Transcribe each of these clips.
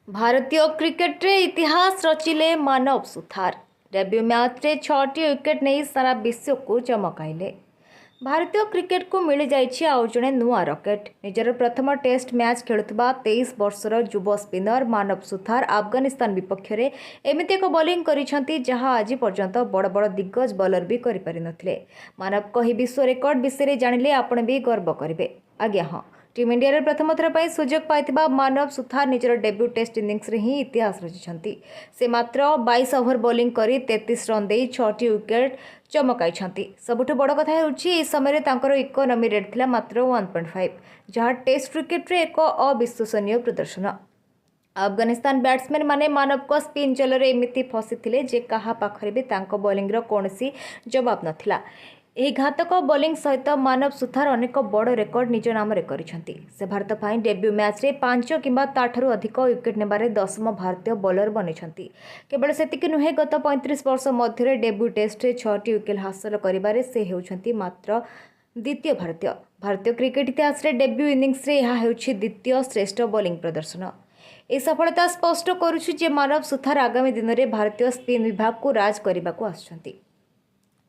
भारतीय क्रिकेट रे इतिहास रचिले मानव सुथार डेब्यू मैच रे 6टी विकेट नहीं सारा विश्व को चमकाइले। भारतीय क्रिकेट को मिल जाइछि आउ जणे नुआ रॉकेट। निजर प्रथम टेस्ट मैच खेलुवा 23 वर्षर युव स्पिनर मानव सुथार अफगानिस्तान विपक्ष में एमती एक बोलिंग करिसेंती जहां आज पर्यंत बड़ बड़ दिग्गज बॉलर भी करि पारि नथिले। मानव कही विश्व रेकर्ड विषय जानिले आपण भी गर्व करिवे। आज्ञा हाँ, टीम इंडिया रे प्रथम थर पर सुजोग पाइथिबा मानव सुथार निजर डेब्यू टेस्ट इनिंग्स रे ही इतिहास रचिछंती। से मात्र 22 ओवर बोलिंग करी 33 रन दे 6टी विकेट चमकाइछंती। सबुठ बड़ कथा हेउछि ए समय तांकर इकोनॉमी रेट थिला मात्र 1.5, जहां टेस्ट क्रिकेट रे एक अविश्वसनीय प्रदर्शन। अफगानिस्तान बैट्समैन माने मानव को स्पिन जल एमती फसी जे कहा पाखरे भी तांको बॉलिंग रो कोनसी जवाब नथिला। ଏହି ଘାତକ ବୋଲିଂ ସହିତ ମାନବ ସୁଥାର ଅନେକ ବଡ଼ ରେକର୍ଡ ନିଜ ନାମରେ କରିଛନ୍ତି। ସେ ଭାରତ ପାଇଁ ଡେବ୍ୟୁ ମ୍ୟାଚ୍ରେ 5 କିମ୍ବା ତାଠାରୁ ଅଧିକ ୱିକେଟ୍ ନେବାରେ 10ମ ଭାରତୀୟ ବୋଲର ବନିଛନ୍ତି। କେବଳ ସେତିକି ନୁହେଁ, ଗତ 35 ବର୍ଷ ମଧ୍ୟରେ ଡେବ୍ୟୁ ଟେଷ୍ଟରେ 6ଟି ୱିକେଟ୍ ହାସଲ କରିବାରେ ସେ ହେଉଛନ୍ତି ମାତ୍ର ଦ୍ୱିତୀୟ ଭାରତୀୟ। ଭାରତୀୟ କ୍ରିକେଟ୍ ଇତିହାସରେ ଡେବ୍ୟୁ ଇନିଂସରେ ଏହା ହେଉଛି ଦ୍ୱିତୀୟ ଶ୍ରେଷ୍ଠ ବୋଲିଂ ପ୍ରଦର୍ଶନ। ଏହି ସଫଳତା ସ୍ପଷ୍ଟ କରୁଛି ଯେ ମାନବ ସୁଥାର ଆଗାମୀ ଦିନରେ ଭାରତୀୟ ସ୍ପିନ୍ ବିଭାଗକୁ ରାଜ କରିବାକୁ ଆସୁଛନ୍ତି।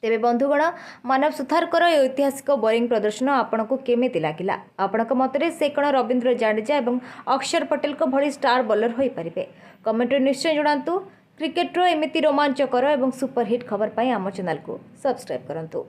तेबे बंधुगण, मानव सुथारकर ऐतिहासिक बोलिंग प्रदर्शन आपको केमिति लागिला? आपणक मतरे से कण रवींद्र जाडेजा एवं अक्षर पटेल को भली स्टार बॉलर हो पारिबे? कमेंट निश्चय जणातु। क्रिकेट रो एमिति रोमांचकर एवं सुपरहिट खबर पाई आम चैनल को सब्सक्राइब करंतु।